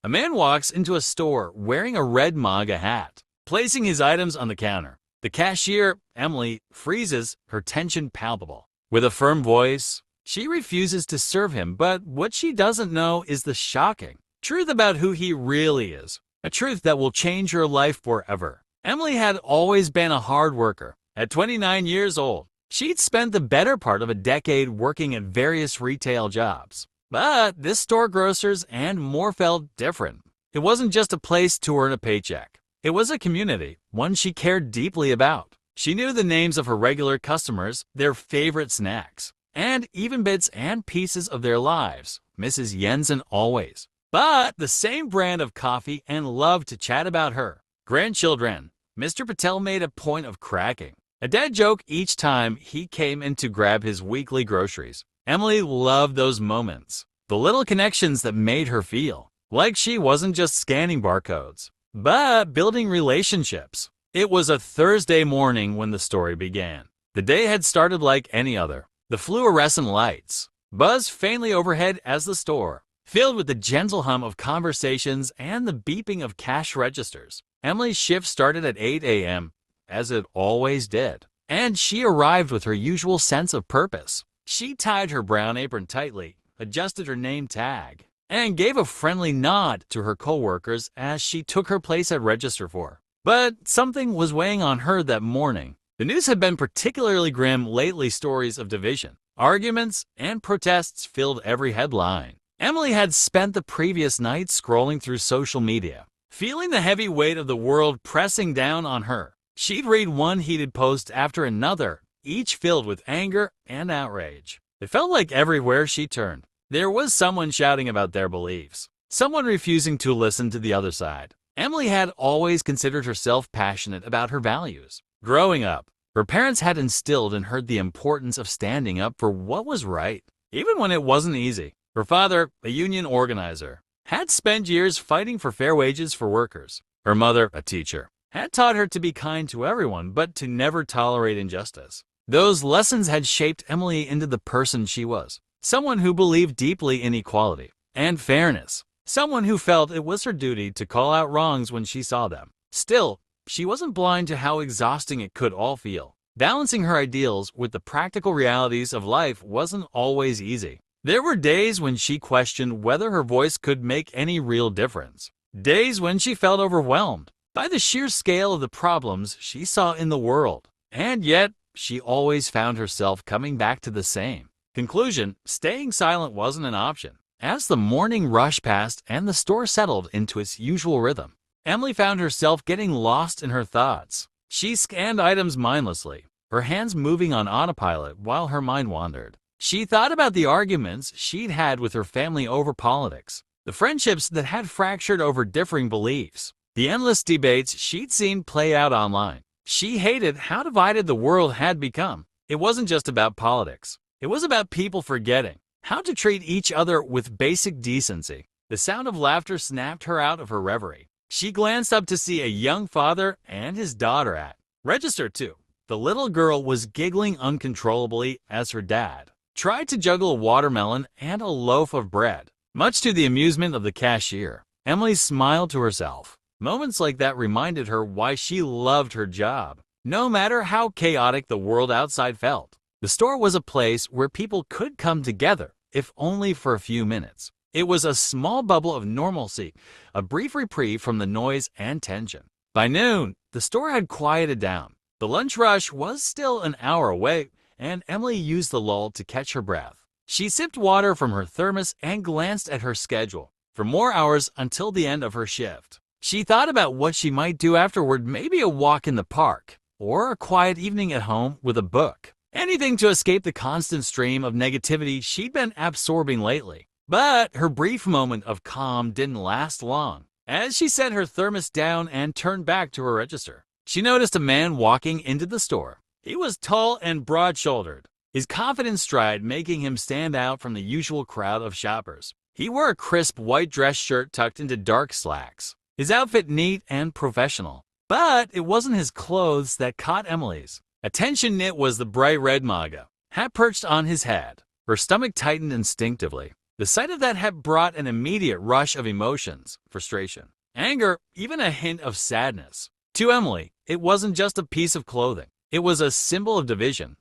A man walks into a store wearing a red MAGA hat, placing his items on the counter. The cashier, Emily, freezes, her tension palpable. With a firm voice, she refuses to serve him, but what she doesn't know is the shocking truth about who he really is. A truth that will change her life forever. Emily had always been a hard worker. At 29 years old, she'd spent the better part of a decade working at various retail jobs. But this store grocers and more felt different. It wasn't just a place to earn a paycheck. It was a community, one she cared deeply about. She knew the names of her regular customers, their favorite snacks, and even bits and pieces of their lives, Mrs. Jensen always. But the same brand of coffee and loved to chat about her grandchildren. Mr. Patel made a point of cracking a dead joke each time he came in to grab his weekly groceries. Emily loved those moments, the little connections that made her feel like she wasn't just scanning barcodes, but building relationships. It was a Thursday morning when the story began. The day had started like any other. The fluorescent lights buzzed faintly overhead as the store filled with the gentle hum of conversations and the beeping of cash registers. Emily's shift started at 8 a.m., as it always did, and she arrived with her usual sense of purpose. She tied her brown apron tightly, adjusted her name tag, and gave a friendly nod to her co-workers as she took her place at register 4. But something was weighing on her that morning. The news had been particularly grim lately. Stories of division, arguments, and protests filled every headline. Emily had spent the previous night scrolling through social media, feeling the heavy weight of the world pressing down on her. She'd read one heated post after another, each filled with anger and outrage. It felt like everywhere she turned, there was someone shouting about their beliefs, someone refusing to listen to the other side. Emily had always considered herself passionate about her values. Growing up, her parents had instilled in her the importance of standing up for what was right, even when it wasn't easy. Her father, a union organizer, had spent years fighting for fair wages for workers. Her mother, a teacher, had taught her to be kind to everyone but to never tolerate injustice. Those lessons had shaped Emily into the person she was, someone who believed deeply in equality and fairness, someone who felt it was her duty to call out wrongs when she saw them. Still, she wasn't blind to how exhausting it could all feel. Balancing her ideals with the practical realities of life wasn't always easy. There were days when she questioned whether her voice could make any real difference. Days when she felt overwhelmed by the sheer scale of the problems she saw in the world. And yet, she always found herself coming back to the same conclusion: staying silent wasn't an option. As the morning rush passed and the store settled into its usual rhythm, Emily found herself getting lost in her thoughts. She scanned items mindlessly, her hands moving on autopilot while her mind wandered. She thought about the arguments she'd had with her family over politics, the friendships that had fractured over differing beliefs, the endless debates she'd seen play out online. She hated how divided the world had become. It wasn't just about politics. It was about people forgetting how to treat each other with basic decency. The sound of laughter snapped her out of her reverie. She glanced up to see a young father and his daughter at register 2. The little girl was giggling uncontrollably as her dad tried to juggle a watermelon and a loaf of bread, much to the amusement of the cashier. Emily smiled to herself. Moments like that reminded her why she loved her job. No matter how chaotic the world outside felt, the store was a place where people could come together, if only for a few minutes. It was a small bubble of normalcy, a brief reprieve from the noise and tension. By noon, the store had quieted down. The lunch rush was still an hour away, and Emily used the lull to catch her breath. She sipped water from her thermos and glanced at her schedule for more hours until the end of her shift. She thought about what she might do afterward, maybe a walk in the park, or a quiet evening at home with a book. Anything to escape the constant stream of negativity she'd been absorbing lately. But her brief moment of calm didn't last long. As she set her thermos down and turned back to her register, she noticed a man walking into the store. He was tall and broad-shouldered, his confident stride making him stand out from the usual crowd of shoppers. He wore a crisp white dress shirt tucked into dark slacks, his outfit neat and professional. But it wasn't his clothes that caught Emily's attention. It was the bright red MAGA hat perched on his head. Her stomach tightened instinctively. The sight of that hat brought an immediate rush of emotions, frustration, anger, even a hint of sadness. To Emily, it wasn't just a piece of clothing. It was a symbol of division,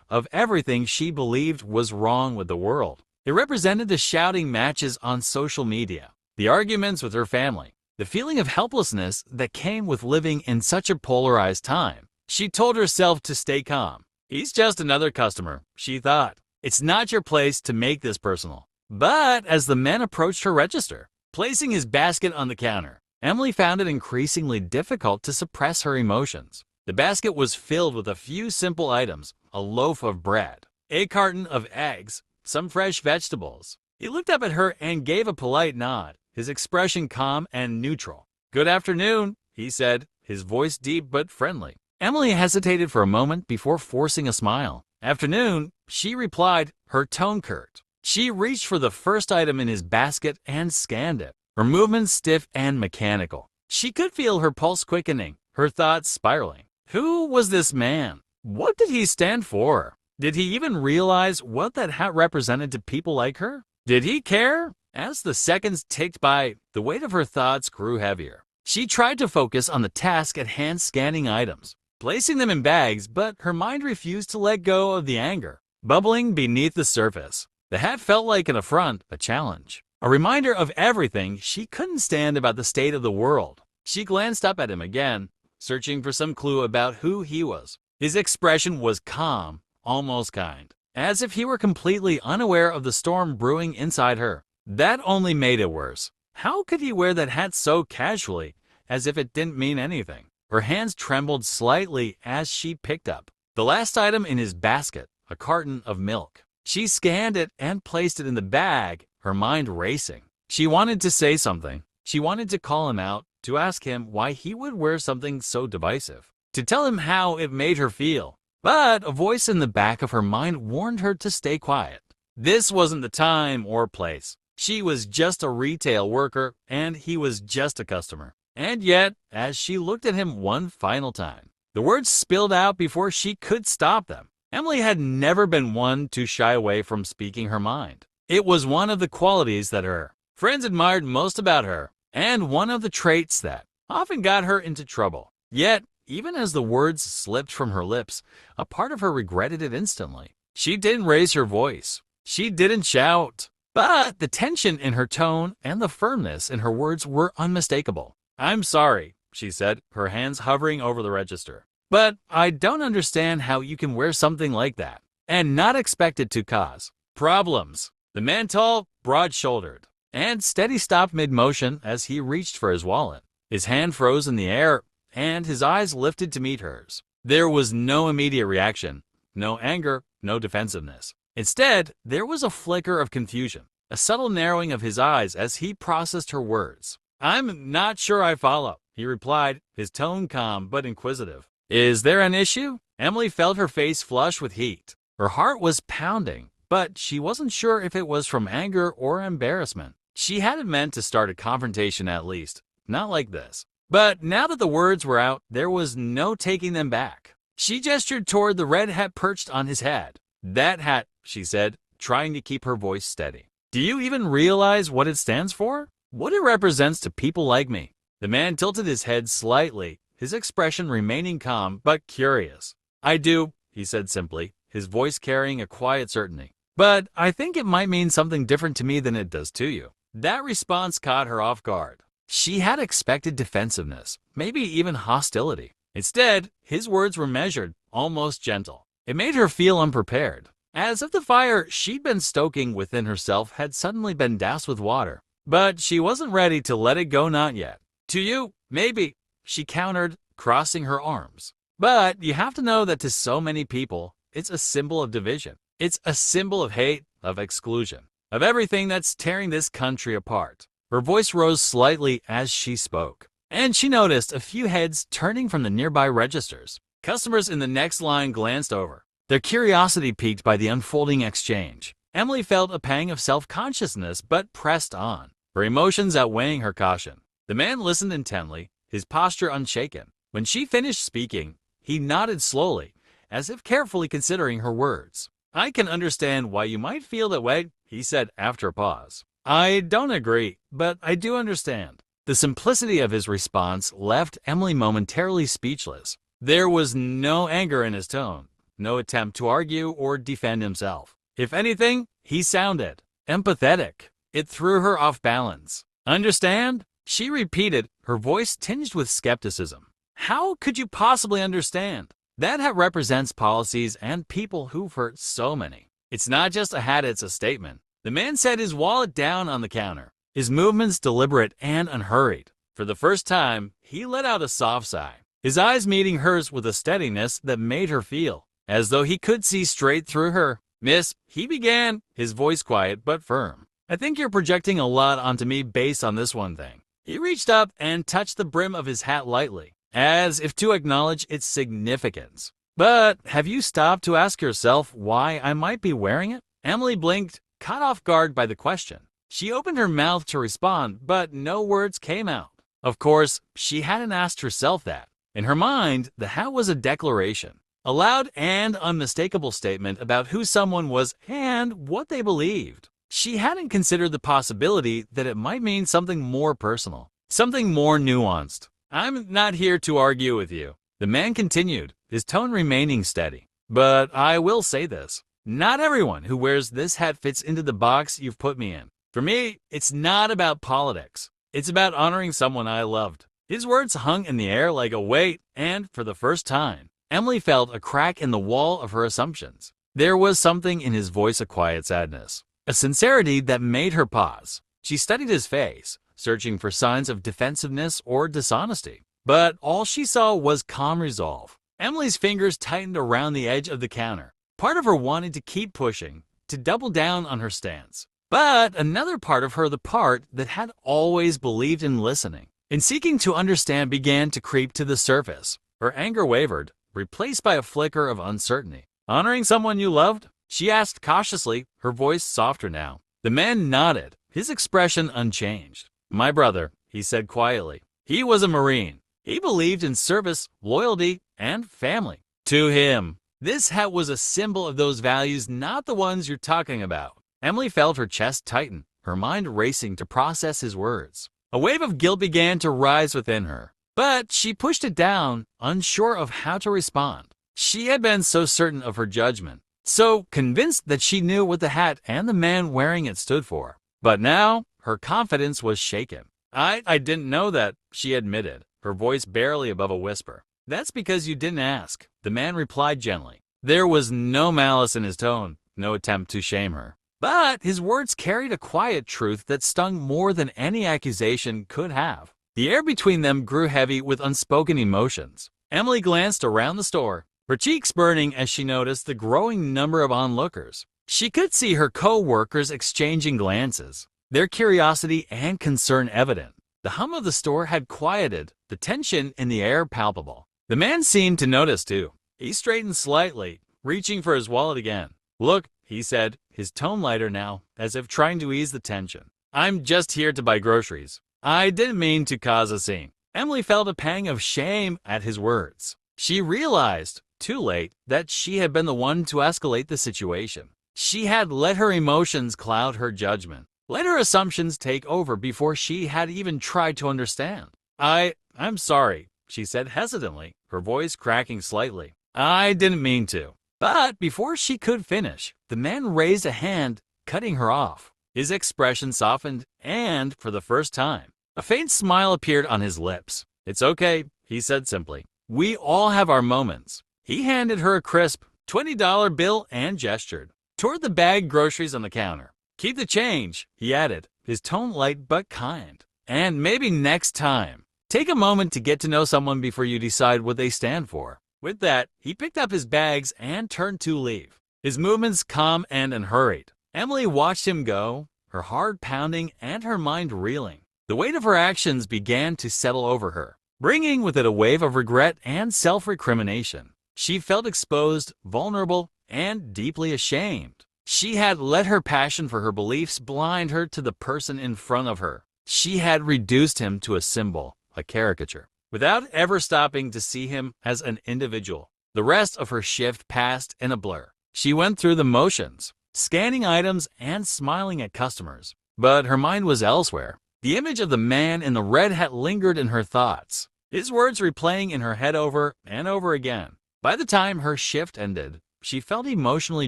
of everything she believed was wrong with the world. It represented the shouting matches on social media, the arguments with her family, the feeling of helplessness that came with living in such a polarized time. She told herself to stay calm. He's just another customer, she thought. It's not your place to make this personal. But as the man approached her register, placing his basket on the counter, Emily found it increasingly difficult to suppress her emotions. The basket was filled with a few simple items: a loaf of bread, a carton of eggs, some fresh vegetables. He looked up at her and gave a polite nod, his expression calm and neutral. "Good afternoon," he said, his voice deep but friendly. Emily hesitated for a moment before forcing a smile. "Afternoon," she replied, her tone curt. She reached for the first item in his basket and scanned it, her movements stiff and mechanical. She could feel her pulse quickening, her thoughts spiraling. Who was this man? What did he stand for? Did he even realize what that hat represented to people like her? Did he care? As the seconds ticked by, the weight of her thoughts grew heavier. She tried to focus on the task at hand, scanning items, placing them in bags, but her mind refused to let go of the anger bubbling beneath the surface. The hat felt like an affront, a challenge, a reminder of everything she couldn't stand about the state of the world. She glanced up at him again, searching for some clue about who he was. His expression was calm, almost kind, as if he were completely unaware of the storm brewing inside her. That only made it worse. How could he wear that hat so casually, as if it didn't mean anything? Her hands trembled slightly as she picked up the last item in his basket, a carton of milk. She scanned it and placed it in the bag, her mind racing. She wanted to say something. She wanted to call him out, to ask him why he would wear something so divisive, to tell him how it made her feel. But a voice in the back of her mind warned her to stay quiet. This wasn't the time or place. She was just a retail worker, and he was just a customer. And yet, as she looked at him one final time, the words spilled out before she could stop them. Emily had never been one to shy away from speaking her mind. It was one of the qualities that her friends admired most about her, and one of the traits that often got her into trouble. Yet, even as the words slipped from her lips, a part of her regretted it instantly. She didn't raise her voice. She didn't shout. But the tension in her tone and the firmness in her words were unmistakable. "I'm sorry," she said, her hands hovering over the register. "But I don't understand how you can wear something like that and not expect it to cause problems." The man, tall, broad-shouldered, and steady, stopped mid-motion as he reached for his wallet. His hand froze in the air, and his eyes lifted to meet hers. There was no immediate reaction, no anger, no defensiveness. Instead, there was a flicker of confusion, a subtle narrowing of his eyes as he processed her words. "I'm not sure I follow," he replied, his tone calm but inquisitive. "Is there an issue?" Emily felt her face flush with heat. Her heart was pounding, but she wasn't sure if it was from anger or embarrassment. She hadn't meant to start a confrontation, at least, not like this. But now that the words were out, there was no taking them back. She gestured toward the red hat perched on his head. "That hat," she said, trying to keep her voice steady. "Do you even realize what it stands for? What it represents to people like me?" The man tilted his head slightly, his expression remaining calm but curious. "I do," he said simply, his voice carrying a quiet certainty. "But I think it might mean something different to me than it does to you." That response caught her off guard. She had expected defensiveness, maybe even hostility. Instead, his words were measured, almost gentle. It made her feel unprepared, as if the fire she'd been stoking within herself had suddenly been doused with water. But she wasn't ready to let it go, not yet. "To you, maybe," she countered, crossing her arms. "But you have to know that to so many people, it's a symbol of division. It's a symbol of hate, of exclusion, of everything that's tearing this country apart." Her voice rose slightly as she spoke, and she noticed a few heads turning from the nearby registers. Customers in the next line glanced over, their curiosity piqued by the unfolding exchange. Emily felt a pang of self-consciousness but pressed on, her emotions outweighing her caution. The man listened intently, his posture unshaken. When she finished speaking, he nodded slowly, as if carefully considering her words. "I can understand why you might feel that way," he said after a pause. I don't agree, but I do understand. The simplicity of his response left Emily momentarily speechless. There was no anger in his tone, no attempt to argue or defend himself. If anything, he sounded empathetic. It threw her off balance. Understand? She repeated, her voice tinged with skepticism. How could you possibly understand? That represents policies and people who've hurt so many. It's not just a hat, it's a statement. The man set his wallet down on the counter, his movements deliberate and unhurried. For the first time, he let out a soft sigh, his eyes meeting hers with a steadiness that made her feel as though he could see straight through her. Miss, he began, his voice quiet but firm. I think you're projecting a lot onto me based on this one thing. He reached up and touched the brim of his hat lightly, as if to acknowledge its significance. But have you stopped to ask yourself why I might be wearing it? Emily blinked, caught off guard by the question. She opened her mouth to respond, but no words came out. Of course, she hadn't asked herself that. In her mind, the hat was a declaration, a loud and unmistakable statement about who someone was and what they believed. She hadn't considered the possibility that it might mean something more personal, something more nuanced. I'm not here to argue with you, the man continued, his tone remaining steady. But I will say this. Not everyone who wears this hat fits into the box you've put me in. For me, it's not about politics. It's about honoring someone I loved. His words hung in the air like a weight, and for the first time, Emily felt a crack in the wall of her assumptions. There was something in his voice, a quiet sadness, a sincerity that made her pause. She studied his face, searching for signs of defensiveness or dishonesty. But all she saw was calm resolve. Emily's fingers tightened around the edge of the counter. Part of her wanted to keep pushing, to double down on her stance. But another part of her, the part that had always believed in listening, in seeking to understand, began to creep to the surface. Her anger wavered, replaced by a flicker of uncertainty. Honoring someone you loved? She asked cautiously, her voice softer now. The man nodded, his expression unchanged. My brother, he said quietly. He was a Marine. He believed in service, loyalty, and family. To him, this hat was a symbol of those values, not the ones you're talking about. Emily felt her chest tighten, her mind racing to process his words. A wave of guilt began to rise within her, but she pushed it down, unsure of how to respond. She had been so certain of her judgment, so convinced that she knew what the hat and the man wearing it stood for. But now, her confidence was shaken. I didn't know that, she admitted, her voice barely above a whisper. That's because you didn't ask, the man replied gently. There was no malice in his tone, no attempt to shame her. But his words carried a quiet truth that stung more than any accusation could have. The air between them grew heavy with unspoken emotions. Emily glanced around the store, her cheeks burning as she noticed the growing number of onlookers. She could see her co-workers exchanging glances, their curiosity and concern evident. The hum of the store had quieted, the tension in the air palpable. The man seemed to notice too. He straightened slightly, reaching for his wallet again. Look, he said, his tone lighter now, as if trying to ease the tension. I'm just here to buy groceries. I didn't mean to cause a scene. Emily felt a pang of shame at his words. She realized, too late, that she had been the one to escalate the situation. She had let her emotions cloud her judgment, let her assumptions take over before she had even tried to understand. I'm sorry, she said hesitantly, her voice cracking slightly. I didn't mean to. But before she could finish, the man raised a hand, cutting her off. His expression softened, and, for the first time, a faint smile appeared on his lips. It's okay, he said simply. We all have our moments. He handed her a crisp $20 bill and gestured toward the bagged groceries on the counter. Keep the change, he added, his tone light but kind. And maybe next time, take a moment to get to know someone before you decide what they stand for. With that, he picked up his bags and turned to leave, his movements calm and unhurried. Emily watched him go, her heart pounding and her mind reeling. The weight of her actions began to settle over her, bringing with it a wave of regret and self-recrimination. She felt exposed, vulnerable, and deeply ashamed. She had let her passion for her beliefs blind her to the person in front of her. She had reduced him to a symbol, a caricature, without ever stopping to see him as an individual. The rest of her shift passed in a blur. She went through the motions, scanning items and smiling at customers. But her mind was elsewhere. The image of the man in the red hat lingered in her thoughts, his words replaying in her head over and over again. By the time her shift ended, she felt emotionally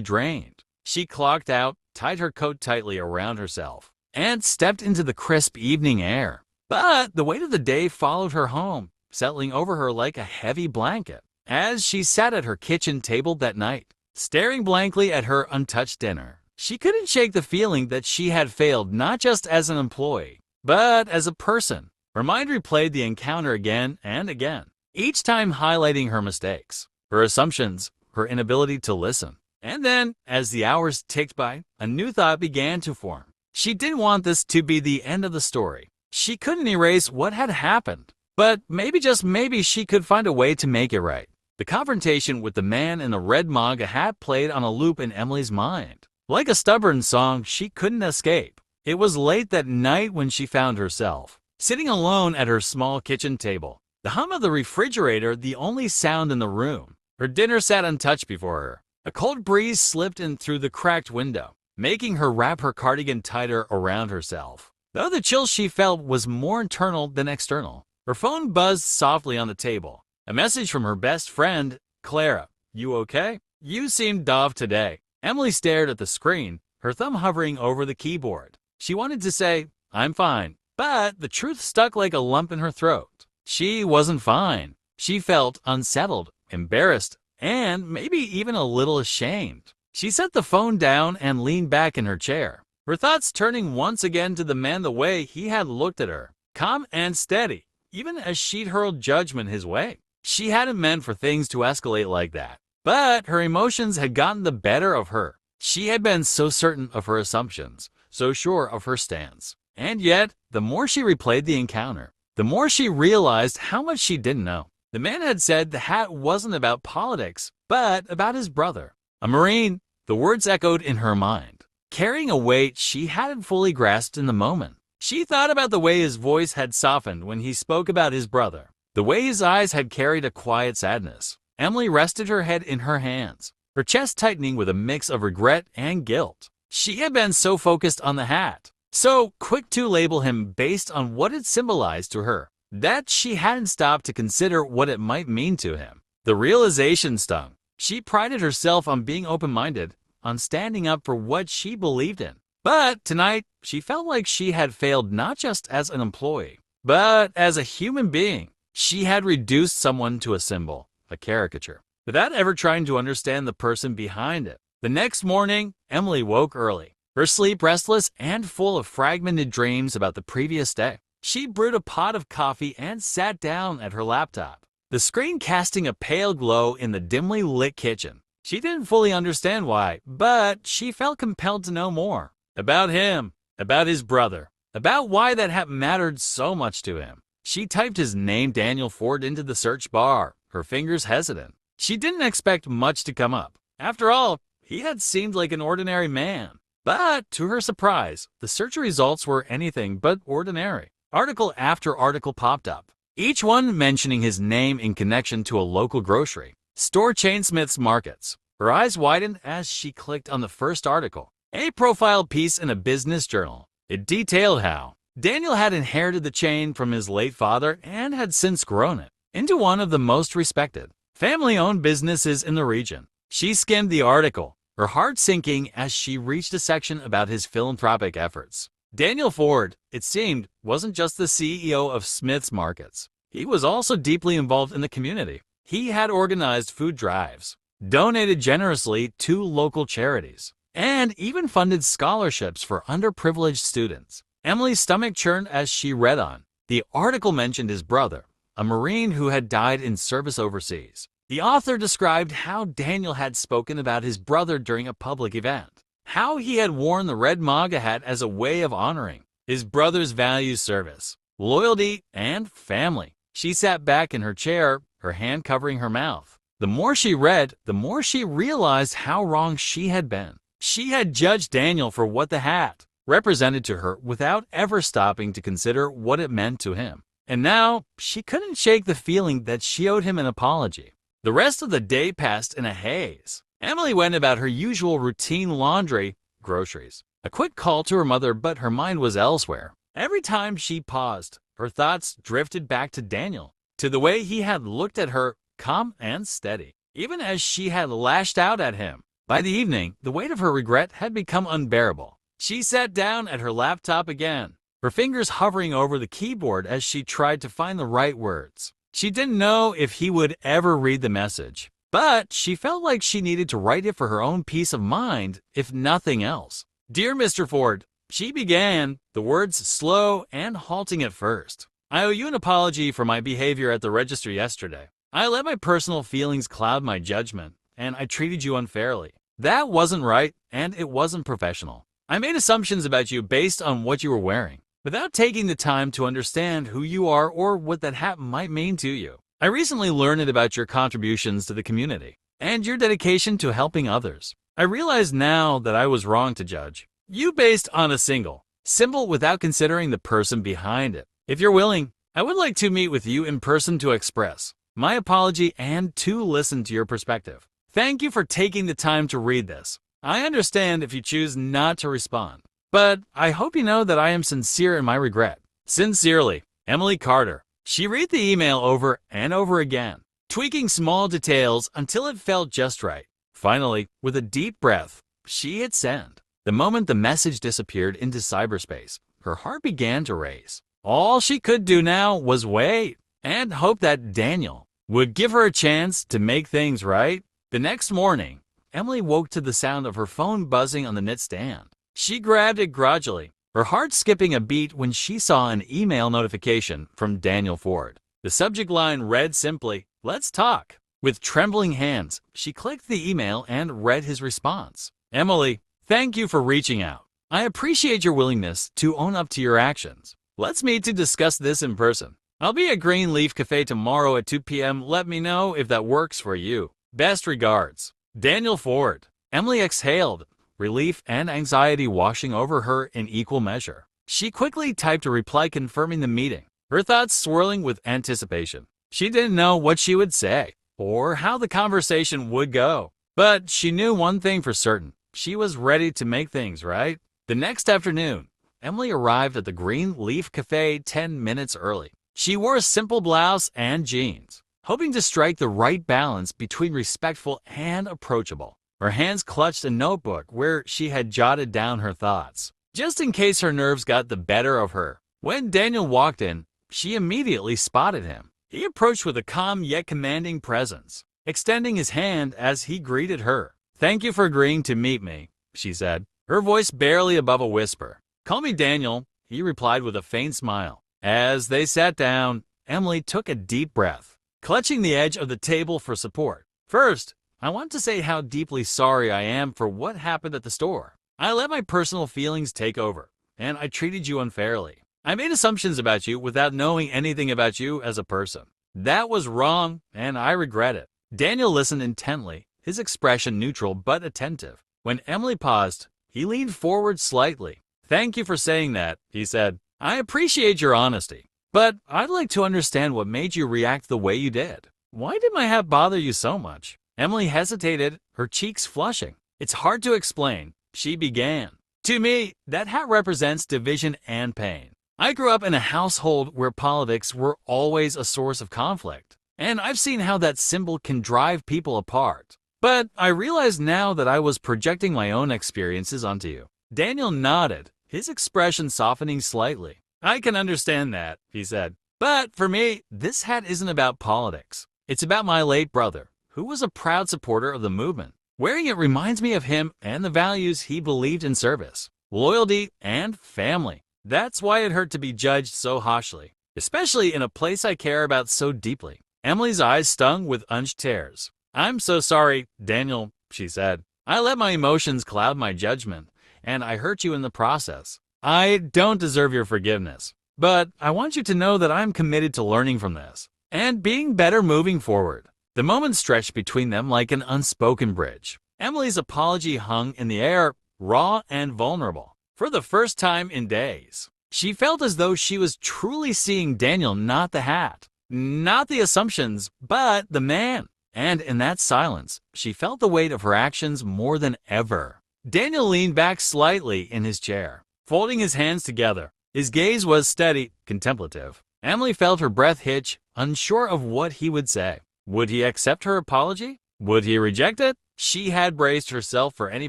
drained. She clocked out, tied her coat tightly around herself, and stepped into the crisp evening air. But the weight of the day followed her home, settling over her like a heavy blanket. As she sat at her kitchen table that night, staring blankly at her untouched dinner, she couldn't shake the feeling that she had failed not just as an employee, but as a person. Her mind replayed the encounter again and again, each time highlighting her mistakes, her assumptions, her inability to listen. And then, as the hours ticked by, a new thought began to form. She didn't want this to be the end of the story. She couldn't erase what had happened, but maybe, just maybe, she could find a way to make it right. The confrontation with the man in the red MAGA hat played on a loop in Emily's mind. Like a stubborn song she couldn't escape. It was late that night when she found herself sitting alone at her small kitchen table, the hum of the refrigerator the only sound in the room. Her dinner sat untouched before her. A cold breeze slipped in through the cracked window, making her wrap her cardigan tighter around herself. Though the chill she felt was more internal than external. Her phone buzzed softly on the table. A message from her best friend, Clara. "You okay? You seemed off today." Emily stared at the screen, her thumb hovering over the keyboard. She wanted to say, "I'm fine," but the truth stuck like a lump in her throat. She wasn't fine. She felt unsettled, embarrassed, and maybe even a little ashamed. She set the phone down and leaned back in her chair, her thoughts turning once again to the man, the way he had looked at her, calm and steady, even as she'd hurled judgment his way. She hadn't meant for things to escalate like that, but her emotions had gotten the better of her. She had been so certain of her assumptions, so sure of her stance. And yet, the more she replayed the encounter, the more she realized how much she didn't know. The man had said the hat wasn't about politics, but about his brother, a Marine. The words echoed in her mind, carrying a weight she hadn't fully grasped in the moment. She thought about the way his voice had softened when he spoke about his brother, the way his eyes had carried a quiet sadness. Emily rested her head in her hands, her chest tightening with a mix of regret and guilt. She had been so focused on the hat, so quick to label him based on what it symbolized to her, that she hadn't stopped to consider what it might mean to him. The realization stung. She prided herself on being open-minded, on standing up for what she believed in. But tonight, she felt like she had failed not just as an employee, but as a human being. She had reduced someone to a symbol, a caricature, without ever trying to understand the person behind it. The next morning, Emily woke early, her sleep restless and full of fragmented dreams about the previous day. She brewed a pot of coffee and sat down at her laptop, the screen casting a pale glow in the dimly lit kitchen. She didn't fully understand why, but she felt compelled to know more. About him, about his brother, about why that hat mattered so much to him. She typed his name, Daniel Ford, into the search bar, her fingers hesitant. She didn't expect much to come up. After all, he had seemed like an ordinary man. But to her surprise, the search results were anything but ordinary. Article after article popped up, each one mentioning his name in connection to a local grocery store chain, Smith's Markets. Her eyes widened as she clicked on the first article, a profile piece in a business journal. It detailed how Daniel had inherited the chain from his late father and had since grown it into one of the most respected, family-owned businesses in the region. She skimmed the article, her heart sinking as she reached a section about his philanthropic efforts. Daniel Ford, it seemed, wasn't just the CEO of Smith's Markets. He was also deeply involved in the community. He had organized food drives, donated generously to local charities, and even funded scholarships for underprivileged students. Emily's stomach churned as she read on. The article mentioned his brother, a Marine who had died in service overseas. The author described how Daniel had spoken about his brother during a public event, how he had worn the red MAGA hat as a way of honoring his brother's values, service, loyalty, and family. She sat back in her chair, her hand covering her mouth. The more she read, the more she realized how wrong she had been. She had judged Daniel for what the hat represented to her without ever stopping to consider what it meant to him. And now, she couldn't shake the feeling that she owed him an apology. The rest of the day passed in a haze. Emily went about her usual routine laundry, groceries, a quick call to her mother, but her mind was elsewhere. Every time she paused, her thoughts drifted back to Daniel, to the way he had looked at her, calm and steady, even as she had lashed out at him. By the evening, the weight of her regret had become unbearable. She sat down at her laptop again, her fingers hovering over the keyboard as she tried to find the right words. She didn't know if he would ever read the message, but she felt like she needed to write it for her own peace of mind, if nothing else. "Dear Mr. Ford," she began, the words slow and halting at first. "I owe you an apology for my behavior at the register yesterday. I let my personal feelings cloud my judgment, and I treated you unfairly. That wasn't right, and it wasn't professional. I made assumptions about you based on what you were wearing, without taking the time to understand who you are or what that hat might mean to you. I recently learned about your contributions to the community and your dedication to helping others. I realize now that I was wrong to judge you based on a single symbol without considering the person behind it. If you're willing, I would like to meet with you in person to express my apology and to listen to your perspective. Thank you for taking the time to read this. I understand if you choose not to respond, but I hope you know that I am sincere in my regret. Sincerely, Emily Carter." She read the email over and over again, tweaking small details until it felt just right. Finally, with a deep breath, she hit send. The moment the message disappeared into cyberspace, her heart began to race. All she could do now was wait and hope that Daniel would give her a chance to make things right. The next morning, Emily woke to the sound of her phone buzzing on the nightstand. She grabbed it grudgingly, her heart skipping a beat when she saw an email notification from Daniel Ford. The subject line read simply, "Let's talk." With trembling hands, she clicked the email and read his response. "Emily, thank you for reaching out. I appreciate your willingness to own up to your actions. Let's meet to discuss this in person. I'll be at Green Leaf Cafe tomorrow at 2 p.m. Let me know if that works for you. Best regards, Daniel Ford." Emily exhaled, relief and anxiety washing over her in equal measure. She quickly typed a reply confirming the meeting, her thoughts swirling with anticipation. She didn't know what she would say or how the conversation would go, but she knew one thing for certain. She was ready to make things right. The next afternoon, Emily arrived at the Green Leaf Cafe 10 minutes early. She wore a simple blouse and jeans, hoping to strike the right balance between respectful and approachable. Her hands clutched a notebook where she had jotted down her thoughts, just in case her nerves got the better of her. When Daniel walked in, she immediately spotted him. He approached with a calm yet commanding presence, extending his hand as he greeted her. "Thank you for agreeing to meet me," she said, her voice barely above a whisper. "Call me Daniel," he replied with a faint smile. As they sat down, Emily took a deep breath, clutching the edge of the table for support. "First, I want to say how deeply sorry I am for what happened at the store. I let my personal feelings take over, and I treated you unfairly. I made assumptions about you without knowing anything about you as a person. That was wrong, and I regret it." Daniel listened intently, his expression neutral but attentive. When Emily paused, he leaned forward slightly. "Thank you for saying that," he said. "I appreciate your honesty, but I'd like to understand what made you react the way you did. Why did my hat bother you so much?" Emily hesitated, her cheeks flushing. "It's hard to explain," she began. "To me, that hat represents division and pain. I grew up in a household where politics were always a source of conflict, and I've seen how that symbol can drive people apart. But I realize now that I was projecting my own experiences onto you." Daniel nodded, his expression softening slightly. "I can understand that," he said. "But for me, this hat isn't about politics. It's about my late brother, who was a proud supporter of the movement. Wearing it reminds me of him and the values he believed in: service, loyalty, and family. That's why it hurt to be judged so harshly, especially in a place I care about so deeply." Emily's eyes stung with unshed tears. "I'm so sorry, Daniel," she said. "I let my emotions cloud my judgment, and I hurt you in the process. I don't deserve your forgiveness, but I want you to know that I'm committed to learning from this and being better moving forward." The moment stretched between them like an unspoken bridge. Emily's apology hung in the air, raw and vulnerable. For the first time in days, she felt as though she was truly seeing Daniel, not the hat, not the assumptions, but the man. And in that silence, she felt the weight of her actions more than ever. Daniel leaned back slightly in his chair, folding his hands together. His gaze was steady, contemplative. Emily felt her breath hitch, unsure of what he would say. Would he accept her apology? Would he reject it? She had braced herself for any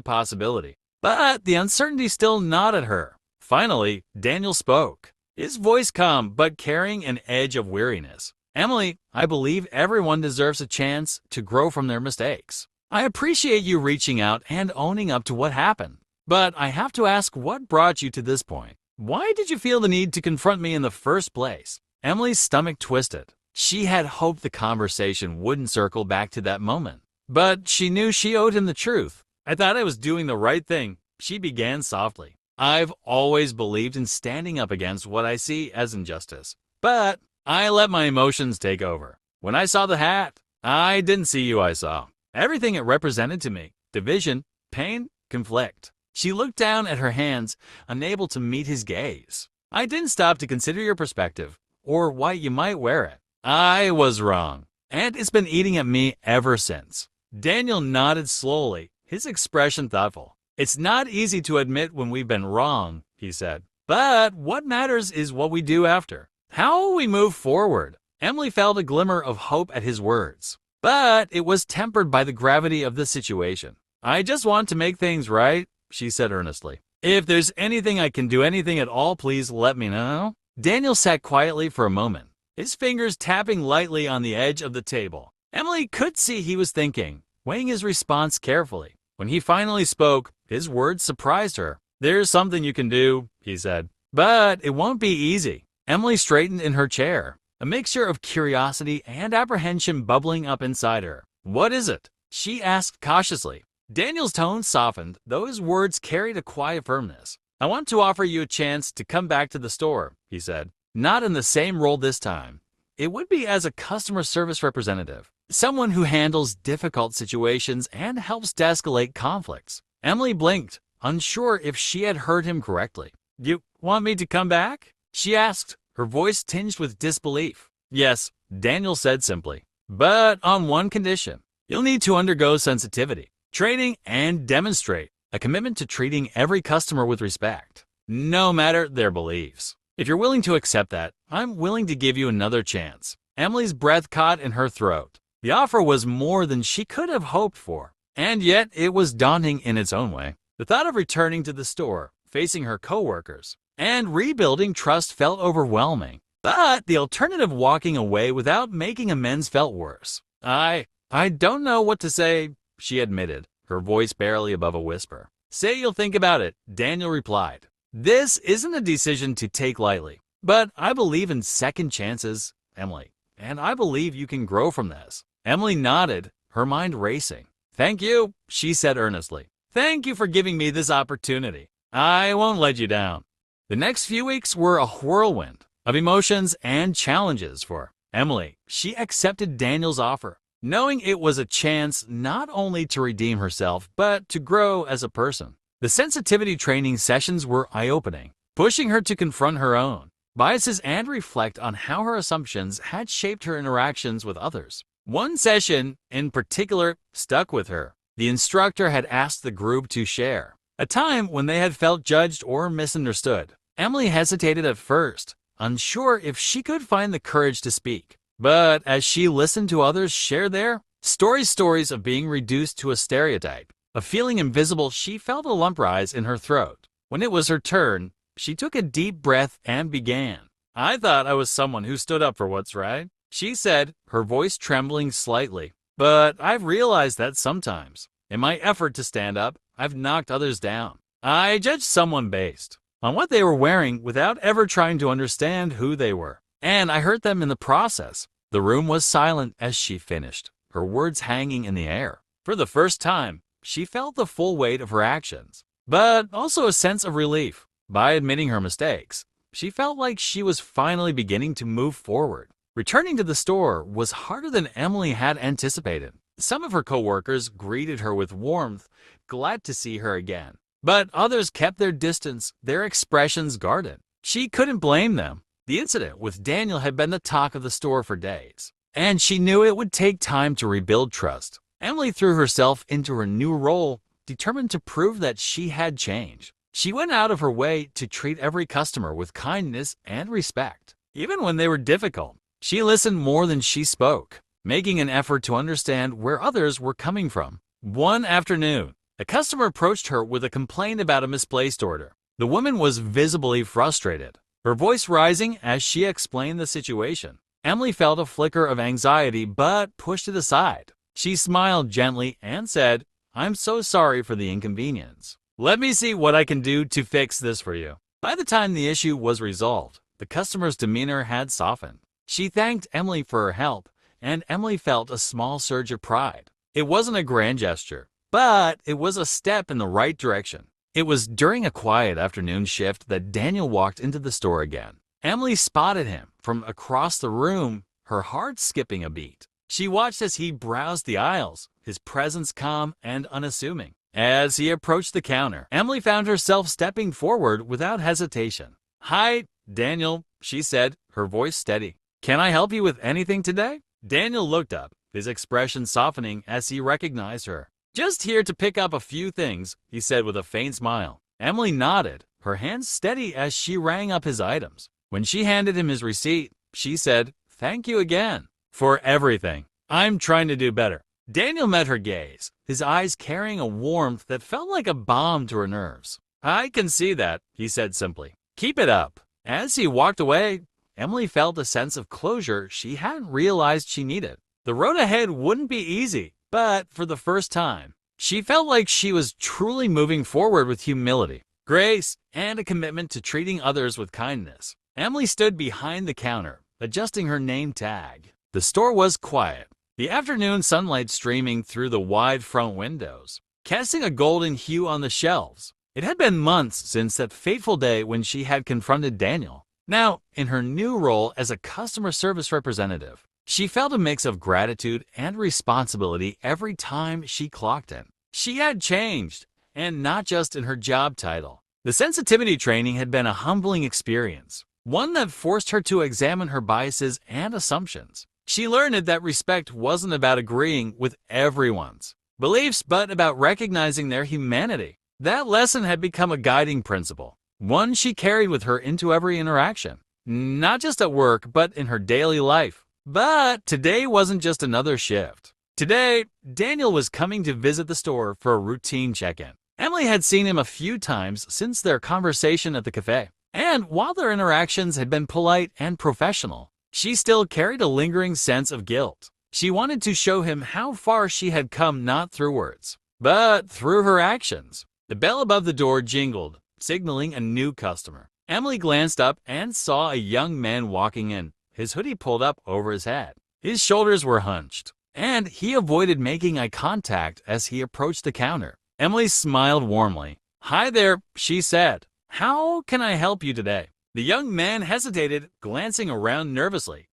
possibility. But the uncertainty still gnawed at her. Finally, Daniel spoke, his voice calm but carrying an edge of weariness. Emily, I believe everyone deserves a chance to grow from their mistakes. I appreciate you reaching out and owning up to what happened. But I have to ask, what brought you to this point? Why did you feel the need to confront me in the first place? Emily's stomach twisted. She had hoped the conversation wouldn't circle back to that moment. But she knew she owed him the truth. I thought I was doing the right thing, she began softly. I've always believed in standing up against what I see as injustice. But I let my emotions take over. When I saw the hat, I didn't see you I saw. Everything it represented to me. Division, pain, conflict. She looked down at her hands, unable to meet his gaze. I didn't stop to consider your perspective, or why you might wear it. I was wrong, and it's been eating at me ever since. Daniel nodded slowly, his expression thoughtful. It's not easy to admit when we've been wrong, he said. But what matters is what we do after. How we move forward. Emily felt a glimmer of hope at his words, but it was tempered by the gravity of the situation. I just want to make things right, she said earnestly. If there's anything I can do, anything at all, please let me know. Daniel sat quietly for a moment, his fingers tapping lightly on the edge of the table. Emily could see he was thinking, weighing his response carefully. When he finally spoke, his words surprised her. There's something you can do, he said, but it won't be easy. Emily straightened in her chair, a mixture of curiosity and apprehension bubbling up inside her. What is it? She asked cautiously. Daniel's tone softened, though his words carried a quiet firmness. I want to offer you a chance to come back to the store, he said. Not in the same role this time. It would be as a customer service representative, someone who handles difficult situations and helps de-escalate conflicts. Emily blinked, unsure if she had heard him correctly. You want me to come back? She asked, her voice tinged with disbelief. Yes, Daniel said simply, but on one condition. You'll need to undergo sensitivity, training, and demonstrate a commitment to treating every customer with respect, no matter their beliefs. If you're willing to accept that, I'm willing to give you another chance. Emily's breath caught in her throat. The offer was more than she could have hoped for, and yet it was daunting in its own way. The thought of returning to the store, facing her coworkers, and rebuilding trust felt overwhelming. But the alternative, walking away without making amends, felt worse. I don't know what to say, she admitted, her voice barely above a whisper. Say you'll think about it, Daniel replied. This isn't a decision to take lightly, but I believe in second chances, Emily, and I believe you can grow from this. Emily nodded, her mind racing. Thank you, she said earnestly. Thank you for giving me this opportunity. I won't let you down. The next few weeks were a whirlwind of emotions and challenges for Emily. She accepted Daniel's offer, knowing it was a chance not only to redeem herself, but to grow as a person. The sensitivity training sessions were eye-opening, pushing her to confront her own biases and reflect on how her assumptions had shaped her interactions with others. One session, in particular, stuck with her. The instructor had asked the group to share a time when they had felt judged or misunderstood. Emily hesitated at first, unsure if she could find the courage to speak. But as she listened to others share their stories of being reduced to a stereotype, of feeling invisible, she felt a lump rise in her throat. When it was her turn, she took a deep breath and began. I thought I was someone who stood up for what's right, she said, her voice trembling slightly. But I've realized that sometimes, in my effort to stand up, I've knocked others down. I judged someone based on what they were wearing without ever trying to understand who they were. And I hurt them in the process. The room was silent as she finished, her words hanging in the air. For the first time, she felt the full weight of her actions, but also a sense of relief. By admitting her mistakes, she felt like she was finally beginning to move forward. Returning to the store was harder than Emily had anticipated. Some of her coworkers greeted her with warmth, glad to see her again. But others kept their distance, their expressions guarded. She couldn't blame them. The incident with Daniel had been the talk of the store for days. and she knew it would take time to rebuild trust. Emily threw herself into her new role, determined to prove that she had changed. She went out of her way to treat every customer with kindness and respect, even when they were difficult. She listened more than she spoke, making an effort to understand where others were coming from. One afternoon, a customer approached her with a complaint about a misplaced order. The woman was visibly frustrated, her voice rising as she explained the situation. Emily felt a flicker of anxiety but pushed it aside. She smiled gently and said, "I'm so sorry for the inconvenience. Let me see what I can do to fix this for you." By the time the issue was resolved, the customer's demeanor had softened. She thanked Emily for her help, and Emily felt a small surge of pride. It wasn't a grand gesture, but it was a step in the right direction. It was during a quiet afternoon shift that Daniel walked into the store again. Emily spotted him from across the room, her heart skipping a beat. She watched as he browsed the aisles, his presence calm and unassuming. As he approached the counter, Emily found herself stepping forward without hesitation. "Hi, Daniel," she said, her voice steady. "Can I help you with anything today?" Daniel looked up, his expression softening as he recognized her. "Just here to pick up a few things," he said with a faint smile. Emily nodded, her hands steady as she rang up his items. When she handed him his receipt, she said, "Thank you again for everything. I'm trying to do better." Daniel met her gaze, his eyes carrying a warmth that felt like a balm to her nerves. "I can see that," he said simply. "Keep it up." As he walked away, Emily felt a sense of closure she hadn't realized she needed. The road ahead wouldn't be easy, but for the first time, she felt like she was truly moving forward with humility, grace, and a commitment to treating others with kindness. Emily stood behind the counter, adjusting her name tag. The store was quiet, the afternoon sunlight streaming through the wide front windows, casting a golden hue on the shelves. It had been months since that fateful day when she had confronted Daniel. Now, in her new role as a customer service representative, she felt a mix of gratitude and responsibility every time she clocked in. She had changed, and not just in her job title. The sensitivity training had been a humbling experience, one that forced her to examine her biases and assumptions. She learned that respect wasn't about agreeing with everyone's beliefs, but about recognizing their humanity. That lesson had become a guiding principle, one she carried with her into every interaction, not just at work, but in her daily life. But today wasn't just another shift. Today, Daniel was coming to visit the store for a routine check-in. Emily had seen him a few times since their conversation at the cafe, and while their interactions had been polite and professional, she still carried a lingering sense of guilt. She wanted to show him how far she had come, not through words, but through her actions. The bell above the door jingled, signaling a new customer. Emily glanced up and saw a young man walking in, his hoodie pulled up over his head. His shoulders were hunched, and he avoided making eye contact as he approached the counter. Emily smiled warmly. "Hi there," she said. "How can I help you today?" The young man hesitated, glancing around nervously.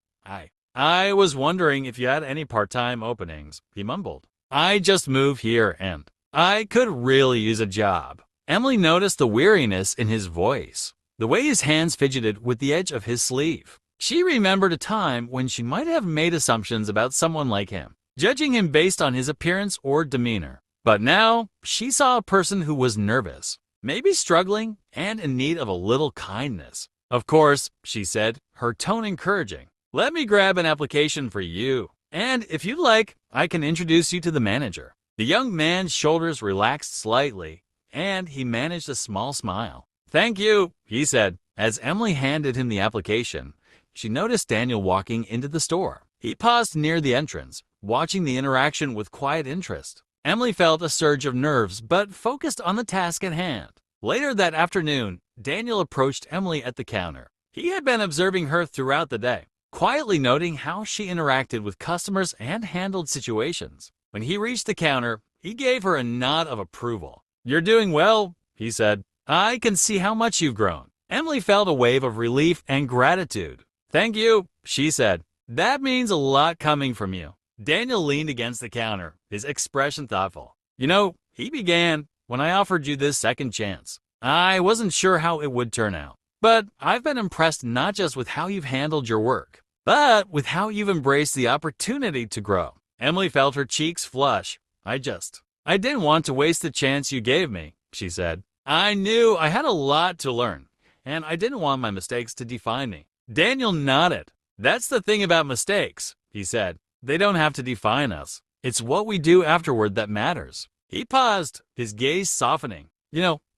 I was wondering if you had any part-time openings," he mumbled. "I just moved here and I could really use a job." Emily noticed the weariness in his voice, the way his hands fidgeted with the edge of his sleeve. She remembered a time when she might have made assumptions about someone like him, judging him based on his appearance or demeanor. But now, she saw a person who was nervous, maybe struggling, and in need of a little kindness. "Of course," she said, her tone encouraging. "Let me grab an application for you, and if you'd like, I can introduce you to the manager." The young man's shoulders relaxed slightly, and he managed a small smile. "Thank you," he said. As Emily handed him the application, she noticed Daniel walking into the store. He paused near the entrance, watching the interaction with quiet interest. Emily felt a surge of nerves, but focused on the task at hand. Later that afternoon, Daniel approached Emily at the counter. He had been observing her throughout the day, quietly noting how she interacted with customers and handled situations. When he reached the counter, he gave her a nod of approval. "You're doing well," he said. "I can see how much you've grown." Emily felt a wave of relief and gratitude. "Thank you," she said. "That means a lot coming from you." Daniel leaned against the counter, his expression thoughtful. "You know," he began, "when I offered you this second chance, I wasn't sure how it would turn out. But I've been impressed not just with how you've handled your work, but with how you've embraced the opportunity to grow. Emily felt her cheeks flush. I didn't want to waste the chance you gave me, she said. I knew I had a lot to learn, and I didn't want my mistakes to define me. Daniel nodded. That's the thing about mistakes, he said. They don't have to define us. It's what we do afterward that matters. He paused, his gaze softening.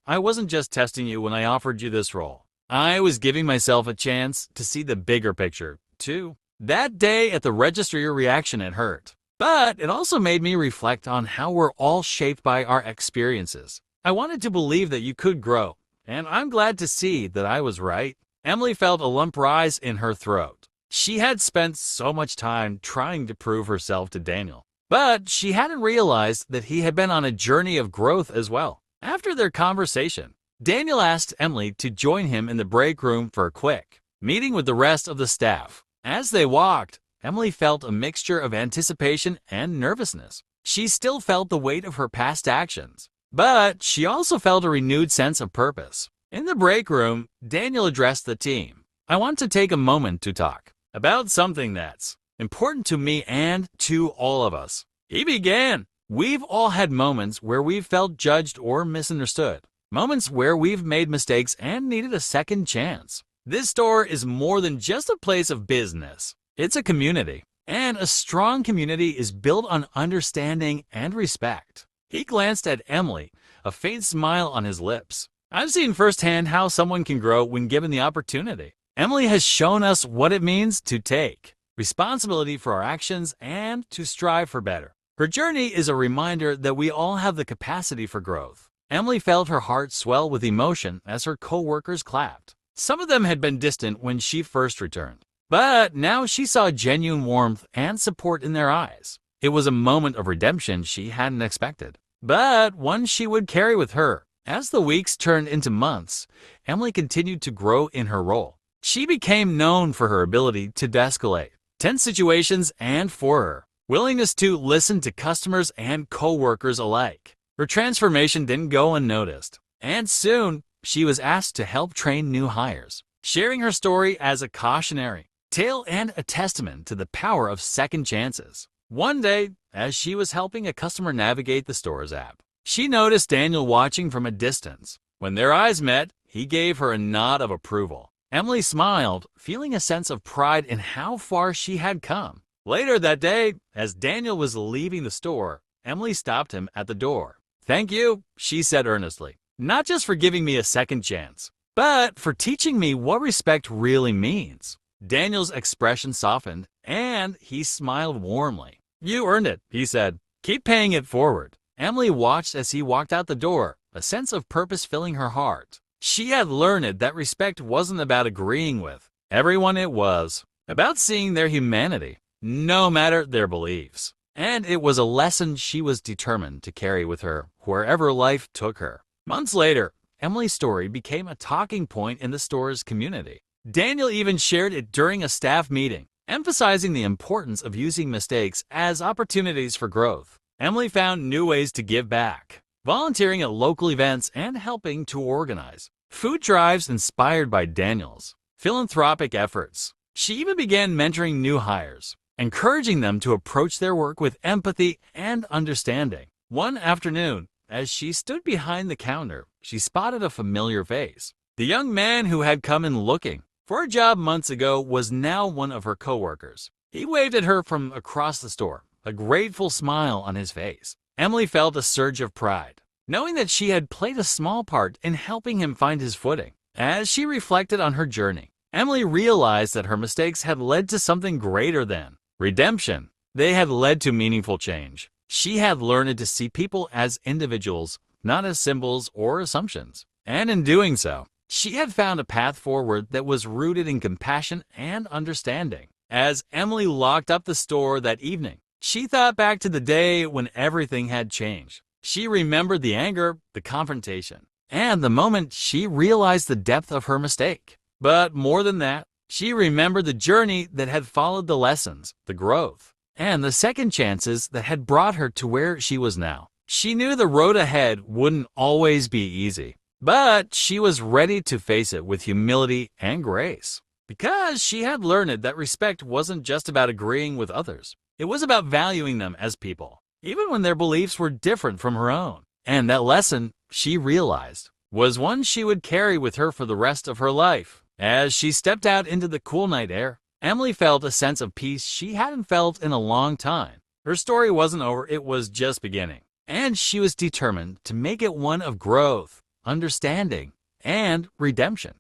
I wasn't just testing you when I offered you this role. I was giving myself a chance to see the bigger picture, too. That day at the registry, your reaction had hurt. But it also made me reflect on how we're all shaped by our experiences. I wanted to believe that you could grow, and I'm glad to see that I was right. Emily felt a lump rise in her throat. She had spent so much time trying to prove herself to Daniel, but she hadn't realized that he had been on a journey of growth as well. After their conversation, Daniel asked Emily to join him in the break room for a quick meeting with the rest of the staff. As they walked, Emily felt a mixture of anticipation and nervousness. She still felt the weight of her past actions, but she also felt a renewed sense of purpose. In the break room, Daniel addressed the team. I want to take a moment to talk about something that's important to me and to all of us. He began. We've all had moments where we've felt judged or misunderstood. Moments where we've made mistakes and needed a second chance. This store is more than just a place of business. It's a community, and a strong community is built on understanding and respect. He glanced at Emily, a faint smile on his lips. I've seen firsthand how someone can grow when given the opportunity. Emily has shown us what it means to take responsibility for our actions and to strive for better. Her journey is a reminder that we all have the capacity for growth. Emily felt her heart swell with emotion as her co-workers clapped. Some of them had been distant when she first returned, but now she saw genuine warmth and support in their eyes. It was a moment of redemption she hadn't expected, but one she would carry with her. As the weeks turned into months, Emily continued to grow in her role. She became known for her ability to de-escalate tense situations and for her willingness to listen to customers and co-workers alike. Her transformation didn't go unnoticed, and soon she was asked to help train new hires, sharing her story as a cautionary tale and a testament to the power of second chances. One day, as she was helping a customer navigate the store's app, she noticed Daniel watching from a distance. When their eyes met, he gave her a nod of approval. Emily smiled, feeling a sense of pride in how far she had come. Later that day, as Daniel was leaving the store, Emily stopped him at the door. Thank you, she said earnestly, not just for giving me a second chance, but for teaching me what respect really means. Daniel's expression softened, and he smiled warmly. You earned it, he said. Keep paying it forward. Emily watched as he walked out the door, a sense of purpose filling her heart. She had learned that respect wasn't about agreeing with everyone, it was about seeing their humanity, no matter their beliefs. And it was a lesson she was determined to carry with her wherever life took her. Months later, Emily's story became a talking point in the store's community. Daniel even shared it during a staff meeting, emphasizing the importance of using mistakes as opportunities for growth. Emily found new ways to give back, volunteering at local events and helping to organize food drives inspired by Daniel's philanthropic efforts. She even began mentoring new hires, encouraging them to approach their work with empathy and understanding. One afternoon, as she stood behind the counter, she spotted a familiar face. The young man who had come in looking for a job months ago was now one of her coworkers. He waved at her from across the store, a grateful smile on his face. Emily felt a surge of pride, knowing that she had played a small part in helping him find his footing. As she reflected on her journey, Emily realized that her mistakes had led to something greater than redemption. They had led to meaningful change. She had learned to see people as individuals, not as symbols or assumptions. And in doing so, she had found a path forward that was rooted in compassion and understanding. As Emily locked up the store that evening, she thought back to the day when everything had changed. She remembered the anger, the confrontation, and the moment she realized the depth of her mistake. But more than that, she remembered the journey that had followed the lessons, the growth, and the second chances that had brought her to where she was now. She knew the road ahead wouldn't always be easy, but she was ready to face it with humility and grace. because she had learned that respect wasn't just about agreeing with others. It was about valuing them as people, even when their beliefs were different from her own. And that lesson, she realized, was one she would carry with her for the rest of her life. As she stepped out into the cool night air, Emily felt a sense of peace she hadn't felt in a long time. Her story wasn't over, it was just beginning. And she was determined to make it one of growth, understanding, and redemption.